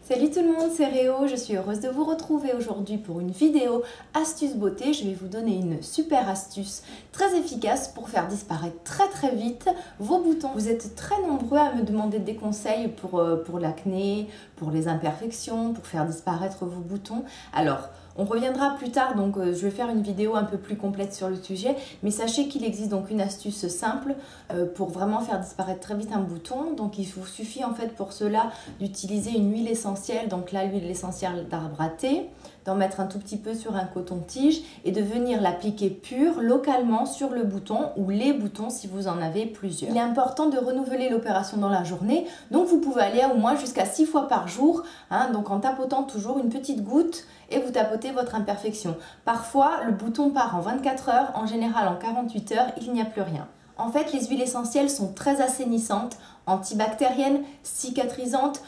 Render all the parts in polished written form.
Salut tout le monde, c'est Réo, je suis heureuse de vous retrouver aujourd'hui pour une vidéo astuce beauté. Je vais vous donner une super astuce très efficace pour faire disparaître très vite vos boutons. Vous êtes très nombreux à me demander des conseils pour l'acné, pour les imperfections, pour faire disparaître vos boutons. Alors, on reviendra plus tard, donc je vais faire une vidéo un peu plus complète sur le sujet, mais sachez qu'il existe donc une astuce simple pour vraiment faire disparaître très vite un bouton. Donc il vous suffit en fait pour cela d'utiliser une huile essentielle, donc là l'huile essentielle d'arbre à thé, d'en mettre un tout petit peu sur un coton-tige et de venir l'appliquer pure localement sur le bouton ou les boutons si vous en avez plusieurs. Il est important de renouveler l'opération dans la journée, donc vous pouvez aller au moins jusqu'à 6 fois par jour, donc en tapotant toujours une petite goutte et vous tapotez votre imperfection. Parfois, le bouton part en 24 heures, en général en 48 heures, il n'y a plus rien. En fait, les huiles essentielles sont très assainissantes, antibactériennes, cicatrisantes,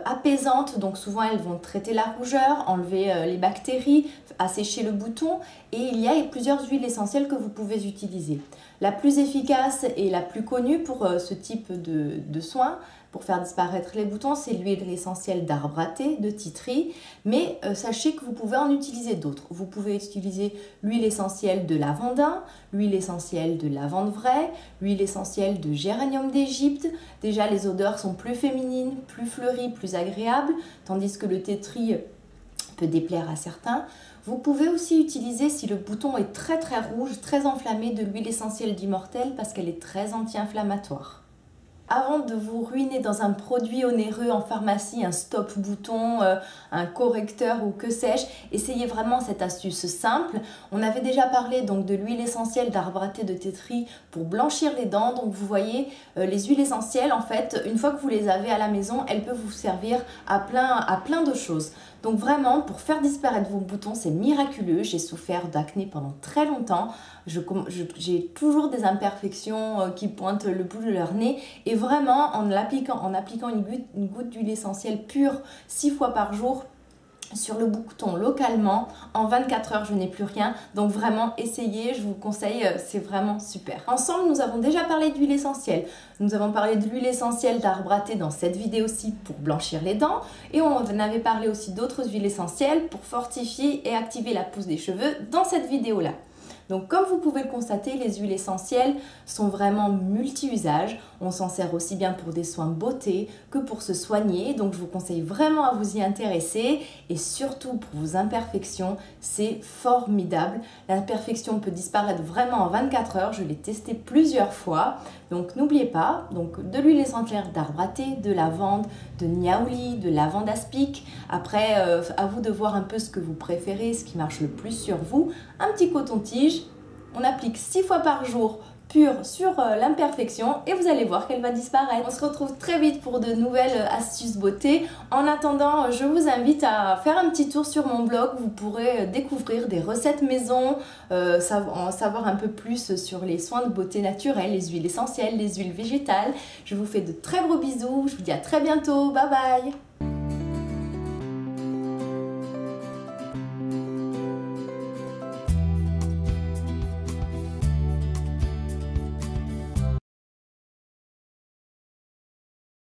apaisantes, donc souvent elles vont traiter la rougeur, enlever les bactéries, assécher le bouton, et il y a plusieurs huiles essentielles que vous pouvez utiliser. La plus efficace et la plus connue pour ce type de soins, pour faire disparaître les boutons, c'est l'huile essentielle d'arbre à thé, de tea tree, mais sachez que vous pouvez en utiliser d'autres. Vous pouvez utiliser l'huile essentielle de lavandin, l'huile essentielle de lavande vraie, l'huile essentielle de géranium d'Égypte. Déjà, les odeurs sont plus féminines, plus fleuries, plus agréables, tandis que le tea tree peut déplaire à certains. Vous pouvez aussi utiliser, si le bouton est très rouge, très enflammé, de l'huile essentielle d'immortel parce qu'elle est très anti-inflammatoire. Avant de vous ruiner dans un produit onéreux en pharmacie, un stop bouton, un correcteur ou que sais-je, essayez vraiment cette astuce simple. On avait déjà parlé donc de l'huile essentielle d'arbre à thé de tea tree pour blanchir les dents. Donc vous voyez, les huiles essentielles, en fait, une fois que vous les avez à la maison, elles peuvent vous servir à plein de choses. Donc vraiment, pour faire disparaître vos boutons, c'est miraculeux. J'ai souffert d'acné pendant très longtemps. J'ai toujours des imperfections qui pointent le bout de leur nez. Et vraiment, en appliquant une goutte d'huile essentielle pure 6 fois par jour, sur le bouton localement, en 24 heures, je n'ai plus rien. Donc vraiment, essayez, je vous conseille, c'est vraiment super. Ensemble, nous avons déjà parlé d'huile essentielle. Nous avons parlé de l'huile essentielle d'arbre à thé dans cette vidéo-ci pour blanchir les dents. Et on avait parlé aussi d'autres huiles essentielles pour fortifier et activer la pousse des cheveux dans cette vidéo-là. Donc comme vous pouvez le constater, les huiles essentielles sont vraiment multi-usages. On s'en sert aussi bien pour des soins beauté que pour se soigner. Donc je vous conseille vraiment à vous y intéresser. Et surtout pour vos imperfections, c'est formidable. L'imperfection peut disparaître vraiment en 24 heures. Je l'ai testé plusieurs fois. Donc n'oubliez pas, de l'huile essentielle d'arbre à thé, de lavande, de niaouli, de lavande aspic. Après, à vous de voir un peu ce que vous préférez, ce qui marche le plus sur vous. Un petit coton-tige. On applique 6 fois par jour pur sur l'imperfection et vous allez voir qu'elle va disparaître. On se retrouve très vite pour de nouvelles astuces beauté. En attendant, je vous invite à faire un petit tour sur mon blog. Vous pourrez découvrir des recettes maison, en savoir un peu plus sur les soins de beauté naturels, les huiles essentielles, les huiles végétales. Je vous fais de très gros bisous. Je vous dis à très bientôt. Bye bye!